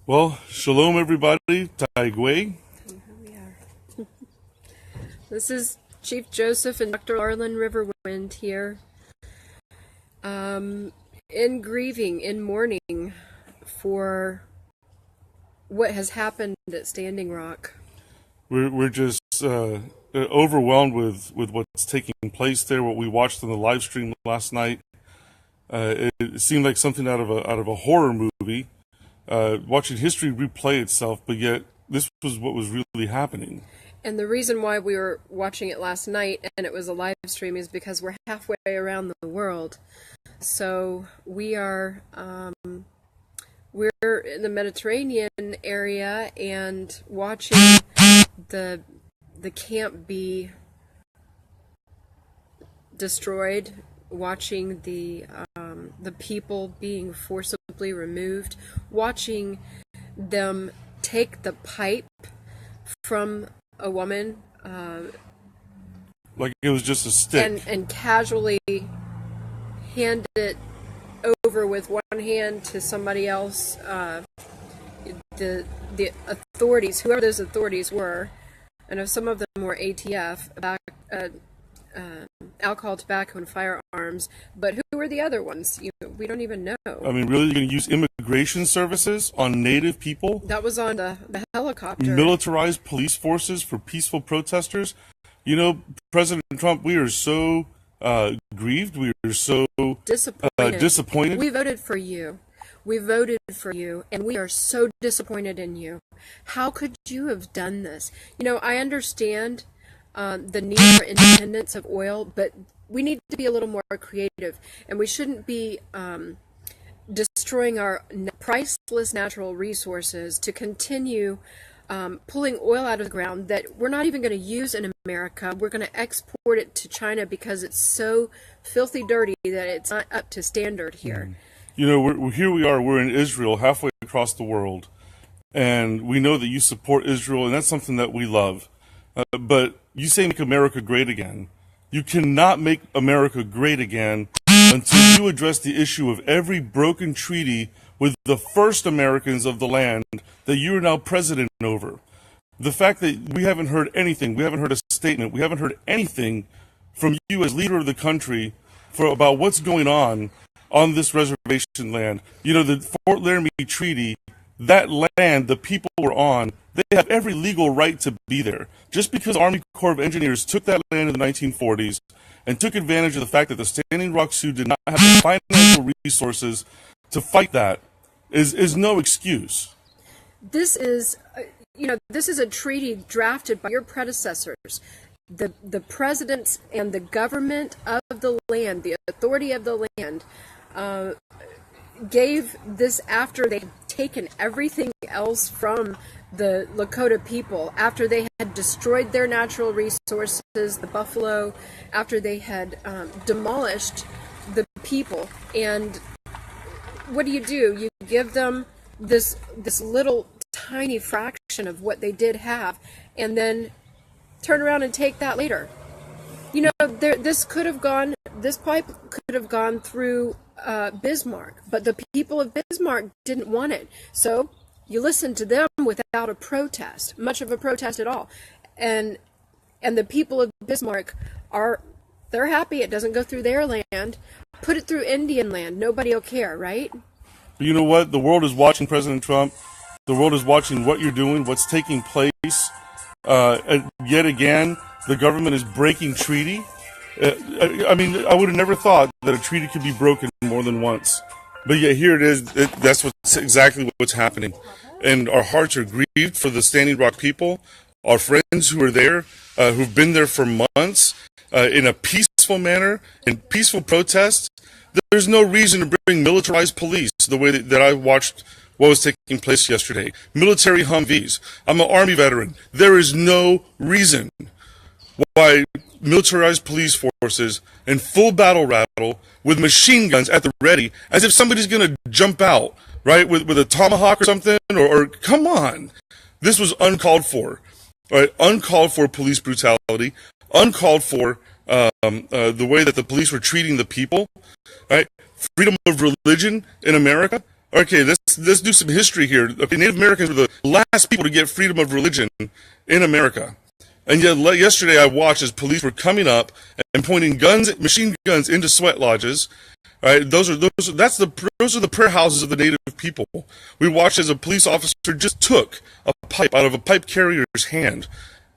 Well, shalom everybody, Taigwe. Here we are. This is Chief Joseph and Dr. Arlen Riverwind here. In grieving, in mourning for what has happened at Standing Rock. We're just overwhelmed with what's taking place there. What we watched on the live stream last night, it seemed like something out of a horror movie. Watching history replay itself, but yet this was what was really happening. And the reason why we were watching it last night and it was a live stream is because we're halfway around the world. So we're in the Mediterranean area and watching the camp be destroyed, watching the people being forcibly removed, watching them take the pipe from a woman, like it was just a stick, and casually hand it over with one hand to somebody else. The authorities, whoever those authorities were, I know some of them were ATF, alcohol, tobacco, and firearms, but who are the other ones? We don't even know. I mean, really, you're going to use immigration services on native people? That was on the helicopter. Militarized police forces for peaceful protesters? You know, President Trump, we are so grieved. We are so disappointed. We voted for you. We voted for you, and we are so disappointed in you. How could you have done this? I understand the need for independence of oil, but we need to be a little more creative, and we shouldn't be destroying our priceless natural resources to continue pulling oil out of the ground that we're not even going to use in America. We're going to export it to China because it's so filthy dirty that it's not up to standard here. Here we are, we're in Israel, halfway across the world, and we know that you support Israel, and that's something that we love. But you say make America great again. You cannot make America great again until you address the issue of every broken treaty with the first Americans of the land that you are now president over. The fact that we haven't heard anything, we haven't heard a statement, we haven't heard anything from you as leader of the country about what's going on this reservation land. The Fort Laramie Treaty, that land the people were on, they have every legal right to be there. Just because Army Corps of Engineers took that land in the 1940s and took advantage of the fact that the Standing Rock Sioux did not have the financial resources to fight that is no excuse. This is a treaty drafted by your predecessors. The presidents and the government of the land, the authority of the land, gave this after they had taken everything else from the Lakota people, after they had destroyed their natural resources, the buffalo, after they had demolished the people. And what do? You give them this little tiny fraction of what they did have, and then turn around and take that later. This pipe could have gone through Bismarck, but the people of Bismarck didn't want it. So you listen to them without a protest, much of a protest at all. And the people of Bismarck they're happy it doesn't go through their land. Put it through Indian land. Nobody will care, right? But you know what? The world is watching President Trump. The world is watching what you're doing, what's taking place. Yet again, the government is breaking treaty. I would have never thought that a treaty could be broken more than once. But yet here it is. That's exactly what's happening. And our hearts are grieved for the Standing Rock people, our friends who are there, who've been there for months, in a peaceful manner, in peaceful protest. There's no reason to bring militarized police the way that I watched what was taking place yesterday. Military Humvees. I'm an Army veteran. There is no reason why militarized police forces in full battle rattle with machine guns at the ready, as if somebody's going to jump out, right, with a tomahawk or something, or come on. This was uncalled for, right? Uncalled for police brutality, uncalled for the way that the police were treating the people, right? Freedom of religion in America. Okay, let's do some history here. Okay, Native Americans were the last people to get freedom of religion in America. And yet, yesterday I watched as police were coming up and pointing guns, machine guns, into sweat lodges. All right, those are the prayer houses of the Native people. We watched as a police officer just took a pipe out of a pipe carrier's hand,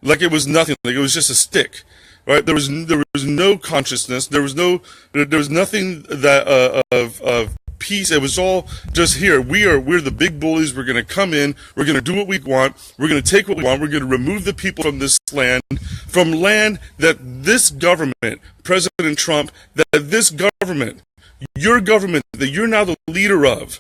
like it was nothing, like it was just a stick. Right? There was no consciousness. There was nothing that of peace. It was all just here. We're the big bullies. We're going to come in. We're going to do what we want. We're going to take what we want. We're going to remove the people from this land, from land that this government, President Trump, that this government, your government, that you're now the leader of.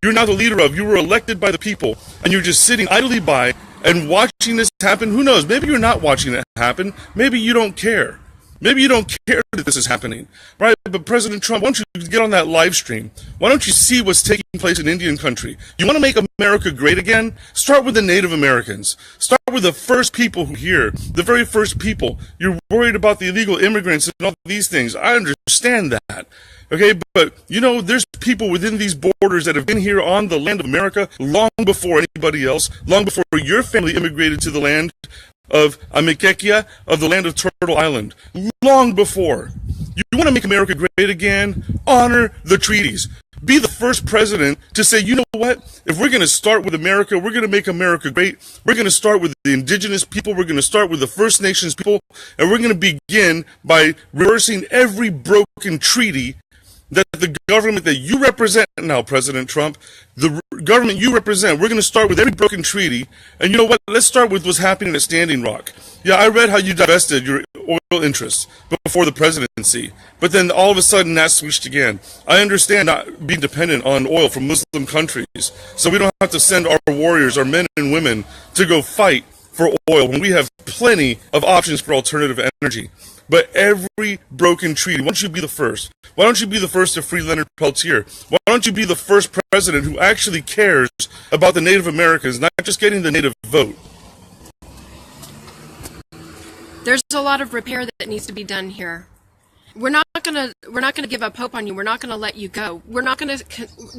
You're now the leader of. You were elected by the people, and you're just sitting idly by and watching this happen. Who knows? Maybe you're not watching it happen. Maybe you don't care. Maybe you don't care that this is happening, right? But President Trump, why don't you get on that live stream? Why don't you see what's taking place in Indian country? You want to make America great again? Start with the Native Americans. Start with the first people who here, the very first people. You're worried about the illegal immigrants and all these things. I understand that. Okay, but you know, there's people within these borders that have been here on the land of America long before anybody else, long before your family immigrated to the land of Amikekia, of the land of Turtle Island, long before. You want to make America great again? Honor the treaties. Be the first president to say, you know what? If we're going to start with America, we're going to make America great. We're going to start with the indigenous people. We're going to start with the First Nations people. And we're going to begin by reversing every broken treaty that the government that you represent now, President Trump, the government you represent, we're going to start with every broken treaty. And you know what? Let's start with what's happening at Standing Rock. Yeah, I read how you divested your oil interests before the presidency. But then all of a sudden that switched again. I understand not being dependent on oil from Muslim countries. So we don't have to send our warriors, our men and women, to go fight for oil when we have plenty of options for alternative energy. But every broken treaty, why don't you be the first? Why don't you be the first to free Leonard Peltier? Why don't you be the first president who actually cares about the Native Americans, not just getting the Native vote? There's a lot of repair that needs to be done here. We're not gonna give up hope on you. We're not gonna let you go. We're not gonna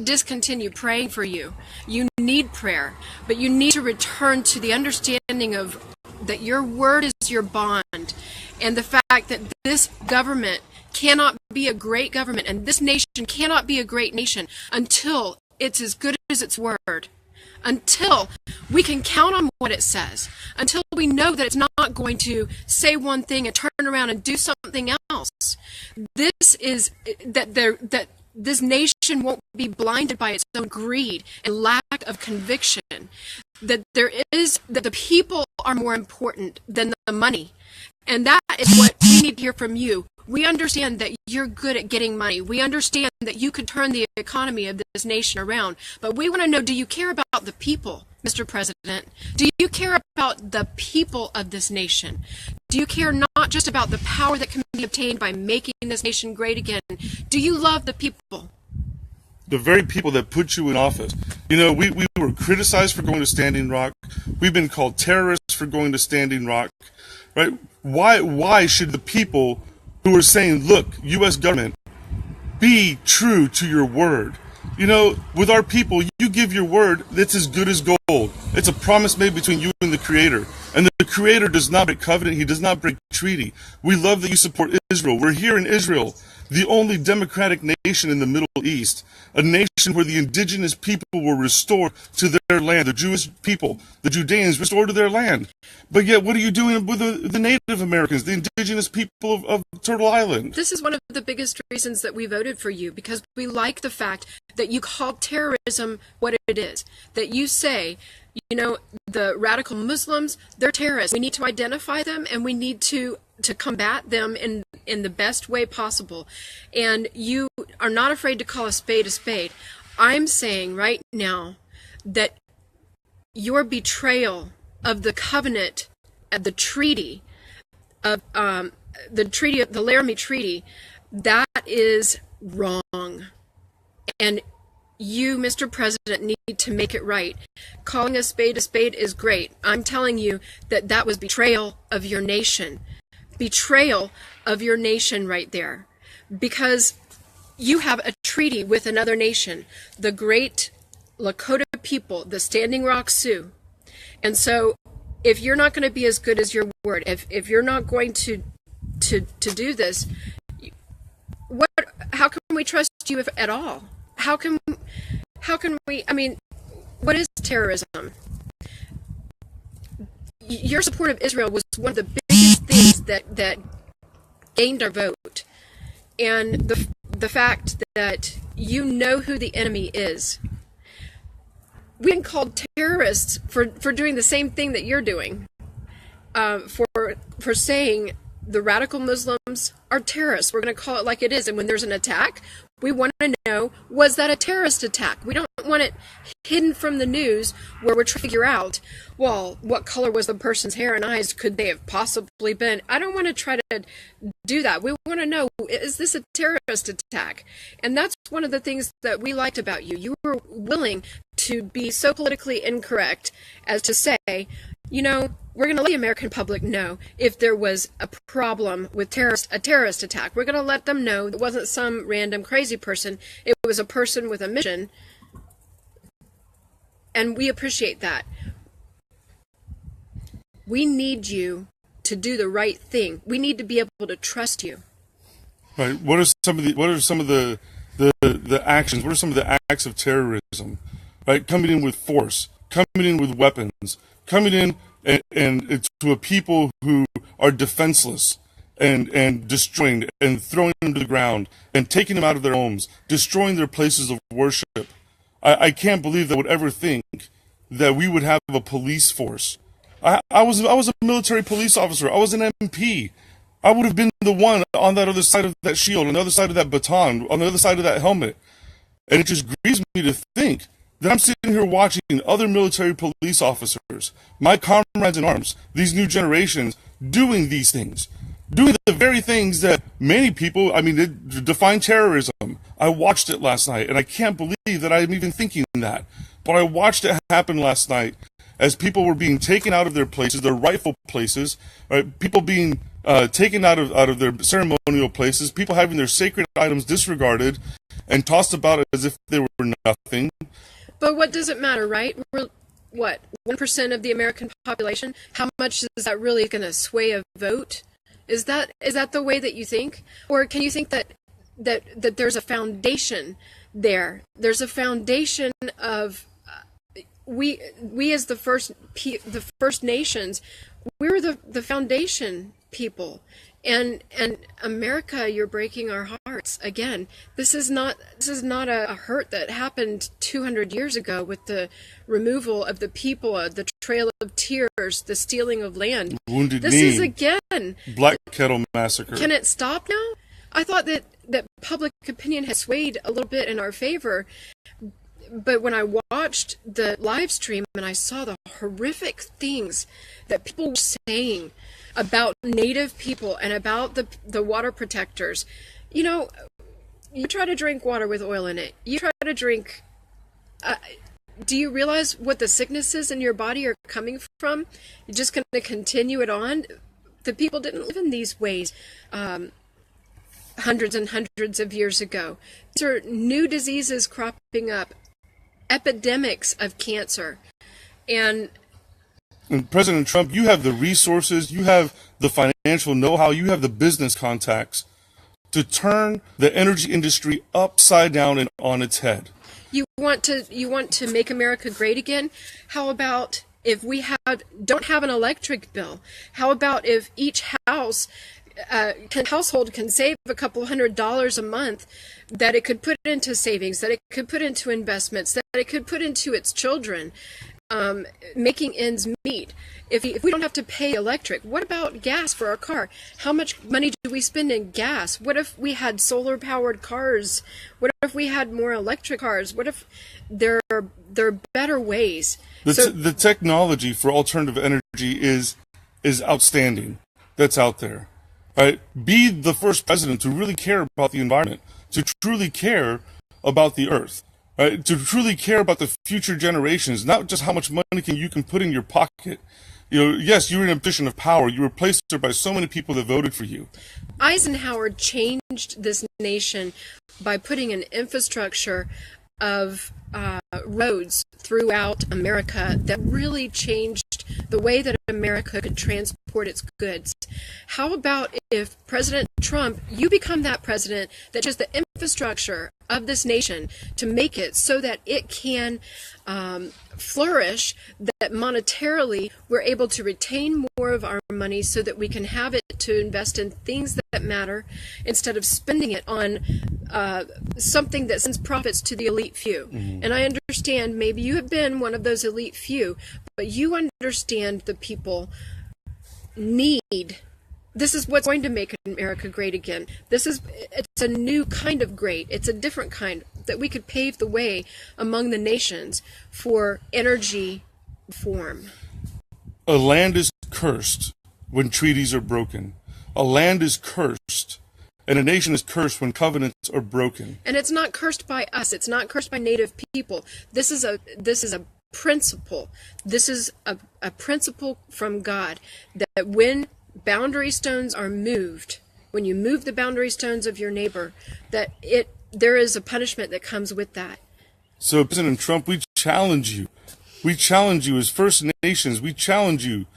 discontinue praying for you. You need prayer, but you need to return to the understanding of that your word is your bond, and the fact that this government cannot be a great government, and this nation cannot be a great nation until it's as good as its word. Until we can count on what it says, until we know that it's not going to say one thing and turn around and do something else. This is that this nation won't be blinded by its own greed and lack of conviction. That the people are more important than the money. And that is what we need to hear from you. We understand that you're good at getting money. We understand that you could turn the economy of this nation around. But we want to know, do you care about the people, Mr. President? Do you care about the people of this nation? Do you care not just about the power that can be obtained by making this nation great again? Do you love the people? The very people that put you in office. You know, we were criticized for going to Standing Rock. We've been called terrorists for going to Standing Rock. Right? Why should the people who are saying, look, U.S. government, be true to your word? You know, with our people, you give your word, it's as good as gold. It's a promise made between you and the Creator. And the Creator does not break covenant. He does not break treaty. We love that you support Israel. We're here in Israel, the only democratic nation in the Middle East, a nation where the indigenous people were restored to their land, the Jewish people, the Judeans restored to their land. But yet, what are you doing with the Native Americans, the indigenous people of Turtle Island? This is one of the biggest reasons that we voted for you, because we like the fact that you call terrorism what it is. That you say, you know, the radical Muslims, they're terrorists. We need to identify them, and we need to combat them in the best way possible. And you are not afraid to call a spade a spade. I'm saying right now that your betrayal of the covenant, of the treaty, of the Laramie Treaty, that is wrong. And you, Mr. President, need to make it right. Calling a spade is great. I'm telling you that that was betrayal of your nation. Betrayal of your nation right there. Because you have a treaty with another nation, the great Lakota people, the Standing Rock Sioux. And so if you're not going to be as good as your word, if you're not going to do this, how can we trust you at all? How can we, I mean, what is terrorism? Your support of Israel was one of the biggest things that gained our vote. And the fact that you know who the enemy is. We've been called terrorists for doing the same thing that you're doing. For saying the radical Muslims are terrorists. We're going to call it like it is. And when there's an attack, we want to know, was that a terrorist attack? We don't want it hidden from the news where we're trying to figure out, well, what color was the person's hair and eyes? Could they have possibly been? I don't want to try to do that. We want to know, is this a terrorist attack? And that's one of the things that we liked about you. You were willing to be so politically incorrect as to say, you know, we're going to let the American public know if there was a problem with a terrorist attack. We're going to let them know it wasn't some random crazy person. It was a person with a mission. And we appreciate that. We need you to do the right thing. We need to be able to trust you. Right. What are some of the actions? What are some of the acts of terrorism? Right. Coming in with force, coming in with weapons, coming in and to a people who are defenseless and destroying and throwing them to the ground and taking them out of their homes, destroying their places of worship. I can't believe that would ever think that we would have a police force. I was a military police officer. I was an MP. I would have been the one on that other side of that shield, on the other side of that baton, on the other side of that helmet. And it just grieves me to think that I'm sitting here watching other military police officers, my comrades in arms, these new generations, doing these things, doing the very things that many people, define terrorism. I watched it last night, and I can't believe that I'm even thinking that. But I watched it happen last night as people were being taken out of their places, their rightful places, right? People being taken out of their ceremonial places, people having their sacred items disregarded and tossed about as if they were nothing. But what does it matter, right? We're, 1% of the American population? How much is that really going to sway a vote? Is that the way that you think? Or can you think that there's a foundation there? There's a foundation of we as the First Nations, we're the foundation people. And America, you're breaking our hearts again. This is not a hurt that happened 200 years ago with the removal of the people, the Trail of Tears, the stealing of land. Wounded This Knee, is again Black Kettle Massacre. Can it stop now? I thought that public opinion had swayed a little bit in our favor. But when I watched the live stream and I saw the horrific things that people were saying about Native people and about the water protectors, you know, you try to drink water with oil in it. You try to drink. Do you realize what the sicknesses in your body are coming from? You're just going to continue it on. The people didn't live in these ways hundreds and hundreds of years ago. These are new diseases cropping up. Epidemics of cancer. And President Trump, you have the resources, you have the financial know-how, you have the business contacts to turn the energy industry upside down and on its head. You want to make America great again? How about if we don't have an electric bill? How about if each household can save a couple $100 a month, that it could put into savings, that it could put into investments, that it could put into its children, making ends meet. If we don't have to pay electric, what about gas for our car? How much money do we spend in gas? What if we had solar-powered cars? What if we had more electric cars? What if there are better ways? The technology for alternative energy is outstanding. That's out there. Right? Be the first president to really care about the environment, to truly care about the earth, right? To truly care about the future generations, not just how much money you can put in your pocket, Yes, you were in a position of power. You were placed there by so many people that voted for you. Eisenhower changed this nation by putting an infrastructure of roads throughout America that really changed the way that America could transport its goods. How about if President Trump, you become that president that just the infrastructure of this nation to make it so that it can flourish, that monetarily we're able to retain more of our money so that we can have it to invest in things that matter instead of spending it on something that sends profits to the elite few. Mm-hmm. And I understand maybe you have been one of those elite few, but you understand the people need. This is what's going to make America great again. It's a new kind of great. It's a different kind that we could pave the way among the nations for energy reform. A land is cursed when treaties are broken. A land is cursed, and a nation is cursed when covenants are broken. And it's not cursed by us. It's not cursed by Native people. This is a principle. This is a principle from God that when boundary stones are moved, when you move the boundary stones of your neighbor, there is a punishment that comes with that. So, President Trump, we challenge you. We challenge you as First Nations. We challenge you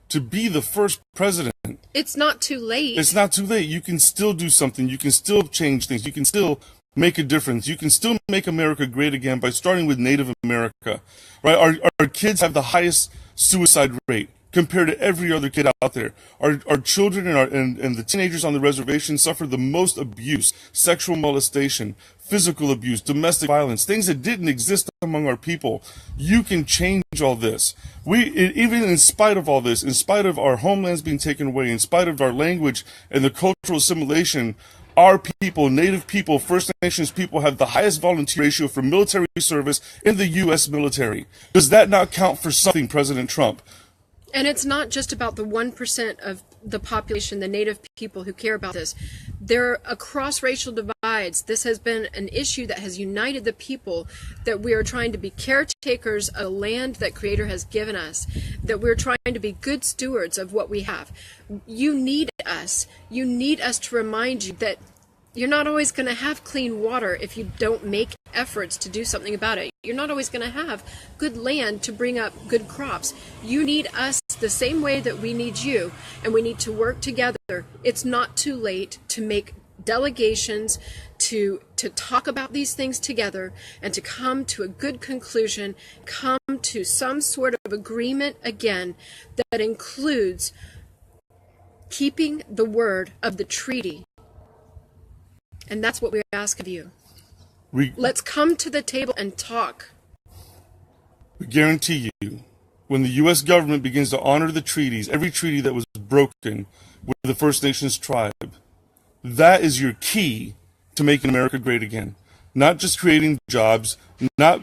to be the first president. It's not too late. It's not too late. You can still do something. You can still change things. You can still make a difference. You can still make America great again by starting with Native America. Right? Our kids have the highest suicide rate compared to every other kid out there. Our children and the teenagers on the reservation suffer the most abuse, sexual molestation, physical abuse, domestic violence, things that didn't exist among our people. You can change all this. Even in spite of all this, in spite of our homelands being taken away, in spite of our language and the cultural assimilation, our people, Native people, First Nations people have the highest volunteer ratio for military service in the U.S. military. Does that not count for something, President Trump? And it's not just about the 1% of the population, the Native people who care about this. There are across racial divides. This has been an issue that has united the people, that we are trying to be caretakers of the land that Creator has given us, that we're trying to be good stewards of what we have. You need us. You need us to remind you that you're not always going to have clean water if you don't make efforts to do something about it. You're not always going to have good land to bring up good crops. You need us the same way that we need you, and we need to work together. It's not too late to make delegations, to talk about these things together, and to come to a good conclusion, come to some sort of agreement again that includes keeping the word of the treaty. And that's what we ask of you. Let's come to the table and talk. We guarantee you, when the U.S. government begins to honor the treaties, every treaty that was broken with the First Nations tribe, that is your key to making America great again. Not just creating jobs, not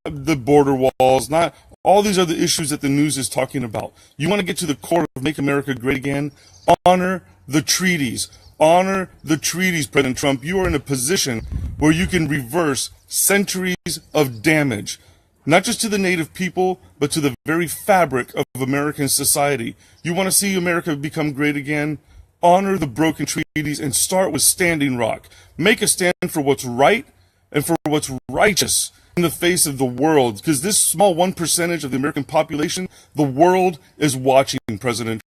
the border walls, not all these other issues that the news is talking about. You want to get to the core of make America great again? Honor the treaties. Honor the treaties, President Trump. You are in a position where you can reverse centuries of damage, not just to the Native people, but to the very fabric of American society. You want to see America become great again? Honor the broken treaties and start with Standing Rock. Make a stand for what's right and for what's righteous in the face of the world, because this small 1% of the American population, the world is watching, President